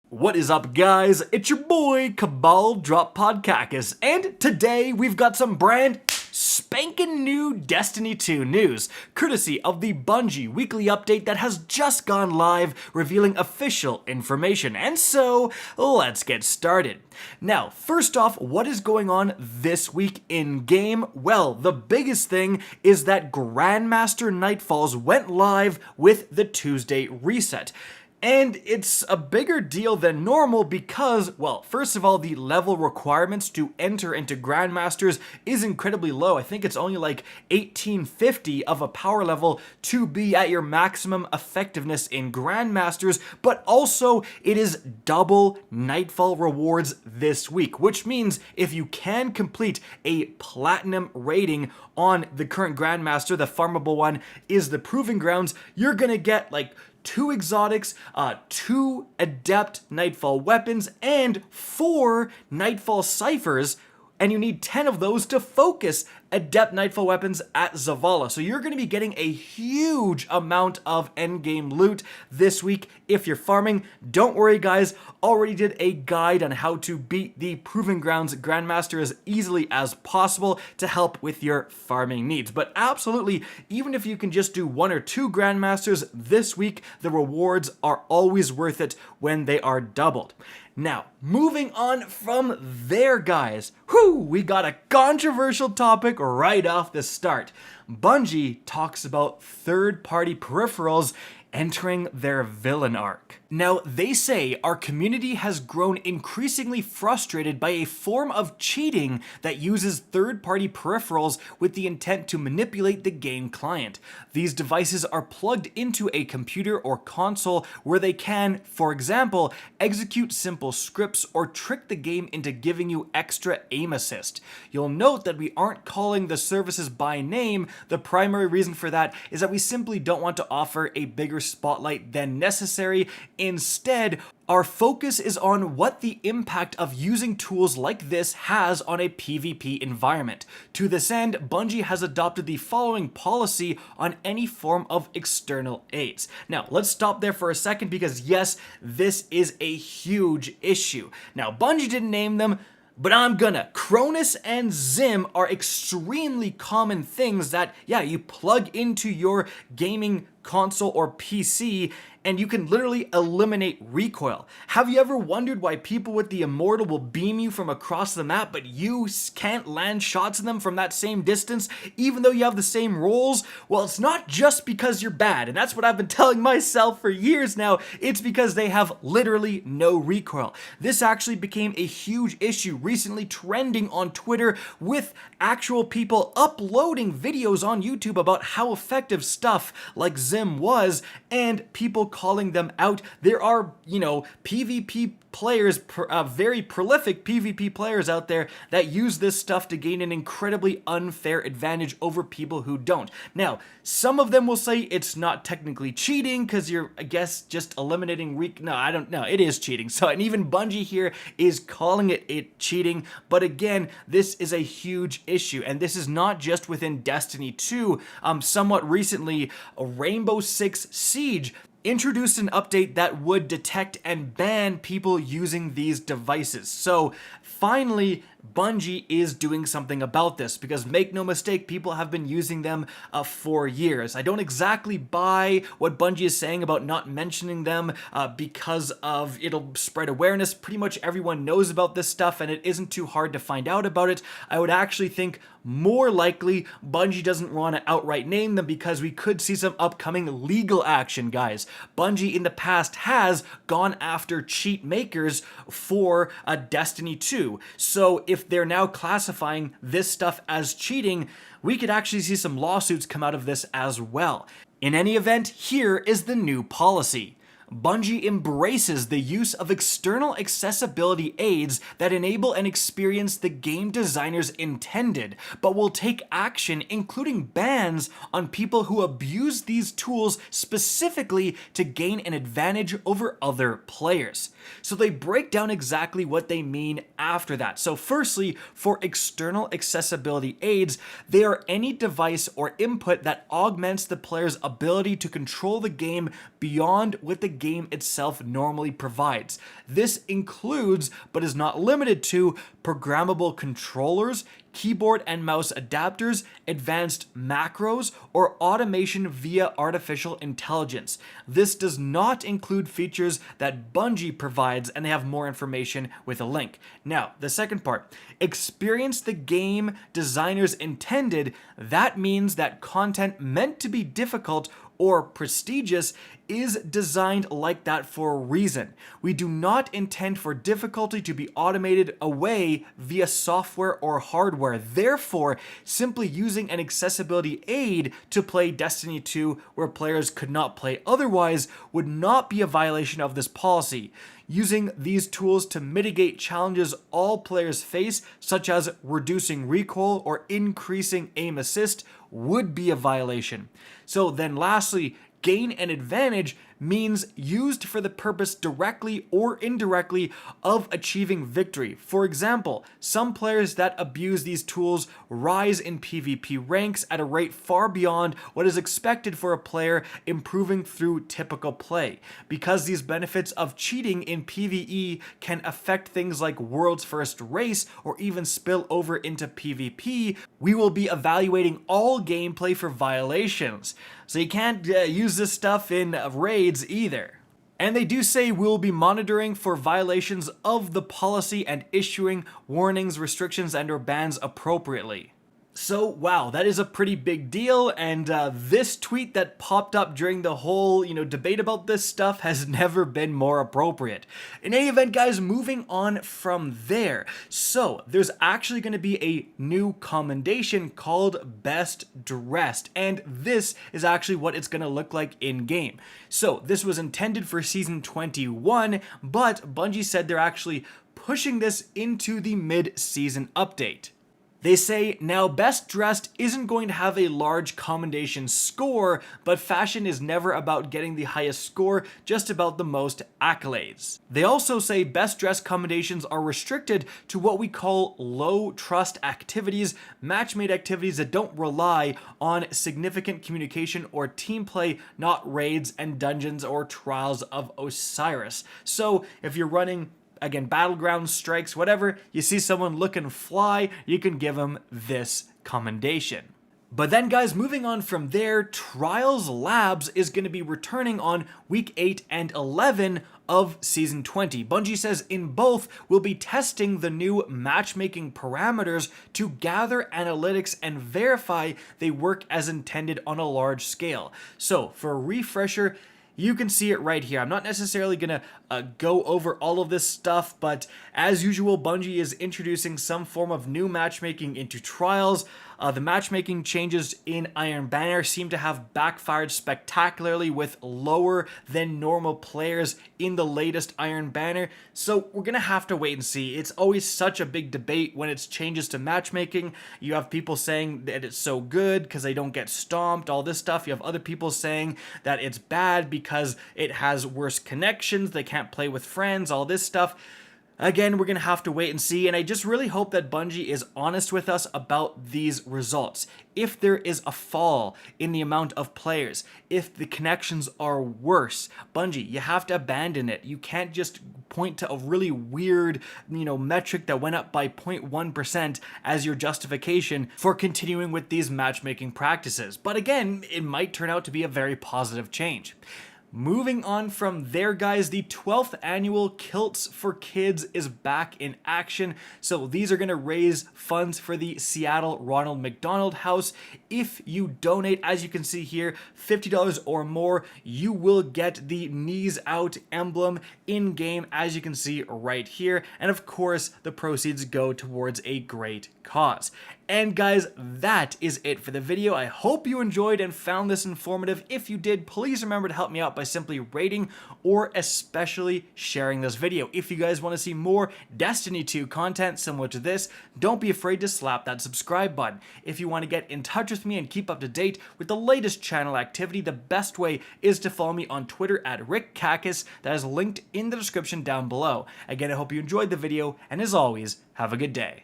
What is up, guys? It's your boy Cabal Drop Podcacus, and today we've got some brand spanking new Destiny 2 news, courtesy of the Bungie weekly update that has just gone live, revealing official information. And so, let's get started. Now, first off, what is going on this week in-game? Well, the biggest thing is that Grandmaster Nightfalls went live with the Tuesday reset. And it's a bigger deal than normal because, well, first of all, the level requirements to enter into Grandmasters is incredibly low. I think it's only like 1850 of a power level to be at your maximum effectiveness in Grandmasters, but also it is double Nightfall rewards this week, which means if you can complete a platinum rating on the current Grandmaster, the farmable one is the Proving Grounds, you're gonna get like 2 exotics, 2 adept Nightfall weapons, and 4 Nightfall ciphers, and you need 10 of those to focus adept Nightfall weapons at Zavala. So you're going to be getting a huge amount of endgame loot this week if you're farming. Don't worry, guys, already did a guide on how to beat the Proving Grounds Grandmaster as easily as possible to help with your farming needs. But absolutely, even if you can just do 1 or 2 Grandmasters this week, the rewards are always worth it when they are doubled. Now, moving on from there, guys, we got a controversial topic right off the start. Bungie talks about third-party peripherals entering their villain arc. Now, they say our community has grown increasingly frustrated by a form of cheating that uses third-party peripherals with the intent to manipulate the game client. These devices are plugged into a computer or console where they can, for example, execute simple scripts or trick the game into giving you extra aim assist. You'll note that we aren't calling the services by name. The primary reason for that is that we simply don't want to offer a bigger spotlight than necessary. Instead, our focus is on what the impact of using tools like this has on a PvP environment. To this end, Bungie has adopted the following policy on any form of external aids. Now, let's stop there for a second because yes, this is a huge issue. Now, Bungie didn't name them, but I'm gonna. Cronus and Zim are extremely common things that, yeah, you plug into your gaming console or PC and you can literally eliminate recoil. Have you ever wondered why people with the Immortal will beam you from across the map, but you can't land shots in them from that same distance, even though you have the same rolls? Well, it's not just because you're bad, and that's what I've been telling myself for years now. It's because they have literally no recoil. This actually became a huge issue recently, trending on Twitter with actual people uploading videos on YouTube about how effective stuff like Zim was, and people calling them out. There are, PvP players, very prolific PvP players out there that use this stuff to gain an incredibly unfair advantage over people who don't. Now, some of them will say it's not technically cheating because you're, I guess, just eliminating No, I don't know. It is cheating. So, and even Bungie here is calling it cheating. But again, this is a huge issue. And this is not just within Destiny 2. Somewhat recently, Rainbow Six Siege introduced an update that would detect and ban people using these devices. So finally, Bungie is doing something about this because make no mistake, people have been using them for years. I don't exactly buy what Bungie is saying about not mentioning them because of it'll spread awareness. Pretty much everyone knows about this stuff and it isn't too hard to find out about it. I would actually think more likely Bungie doesn't want to outright name them because we could see some upcoming legal action, guys. Bungie in the past has gone after cheat makers for Destiny 2. So if they're now classifying this stuff as cheating, we could actually see some lawsuits come out of this as well. In any event, here is the new policy. Bungie embraces the use of external accessibility aids that enable an experience the game designers intended, but will take action including bans on people who abuse these tools specifically to gain an advantage over other players. So they break down exactly what they mean after that. So firstly, for external accessibility aids, they are any device or input that augments the player's ability to control the game beyond what the game itself normally provides. This includes, but is not limited to, programmable controllers, keyboard and mouse adapters, advanced macros, or automation via artificial intelligence. This does not include features that Bungie provides, and they have more information with a link. Now, the second part, experience the game designers intended. That means that content meant to be difficult or prestigious is designed like that for a reason. We do not intend for difficulty to be automated away via software or hardware. Therefore, simply using an accessibility aid to play Destiny 2 where players could not play otherwise would not be a violation of this policy. Using these tools to mitigate challenges all players face, such as reducing recoil or increasing aim assist, would be a violation. So then lastly, gain an advantage means used for the purpose directly or indirectly of achieving victory. For example, some players that abuse these tools rise in PvP ranks at a rate far beyond what is expected for a player improving through typical play. Because these benefits of cheating in PvE can affect things like world's first race or even spill over into PvP, we will be evaluating all gameplay for violations. So you can't use this stuff in raids either. And they do say we'll be monitoring for violations of the policy and issuing warnings, restrictions, and/or bans appropriately. So, wow, that is a pretty big deal, and this tweet that popped up during the whole, debate about this stuff has never been more appropriate. In any event, guys, moving on from there. So, there's actually going to be a new commendation called Best Dressed, and this is actually what it's going to look like in-game. So, this was intended for Season 21, but Bungie said they're actually pushing this into the mid-season update. They say, now Best Dressed isn't going to have a large commendation score, but fashion is never about getting the highest score, just about the most accolades. They also say Best Dressed commendations are restricted to what we call low trust activities, match-made activities that don't rely on significant communication or team play, not raids and dungeons or trials of Osiris. So if you're running, again, battleground strikes, whatever, you see someone looking fly, you can give them this commendation. But then, guys, moving on from there, Trials Labs is going to be returning on week 8 and 11 of Season 20. Bungie says in both, we'll be testing the new matchmaking parameters to gather analytics and verify they work as intended on a large scale. So, for a refresher, you can see it right here. I'm not necessarily going to go over all of this stuff, but as usual, Bungie is introducing some form of new matchmaking into Trials. The matchmaking changes in Iron Banner seem to have backfired spectacularly with lower than normal players in the latest Iron Banner, so we're going to have to wait and see. It's always such a big debate when it's changes to matchmaking. You have people saying that it's so good because they don't get stomped, all this stuff. You have other people saying that it's bad because it has worse connections, they can't play with friends, all this stuff. Again, we're going to have to wait and see, and I just really hope that Bungie is honest with us about these results. If there is a fall in the amount of players, if the connections are worse, Bungie, you have to abandon it. You can't just point to a really weird, metric that went up by 0.1% as your justification for continuing with these matchmaking practices. But again, it might turn out to be a very positive change. Moving on from there, guys, the 12th annual Kilts for Kids is back in action. So these are going to raise funds for the Seattle Ronald McDonald House. If you donate, as you can see here, $50 or more, you will get the knees out emblem in game, as you can see right here. And of course, the proceeds go towards a great cause. And guys, that is it for the video. I hope you enjoyed and found this informative. If you did, please remember to help me out by simply rating or especially sharing this video. If you guys want to see more Destiny 2 content similar to this, don't be afraid to slap that subscribe button. If you want to get in touch with me and keep up to date with the latest channel activity, the best way is to follow me on Twitter at RickKakis. That is linked in the description down below. Again, I hope you enjoyed the video, and as always, have a good day.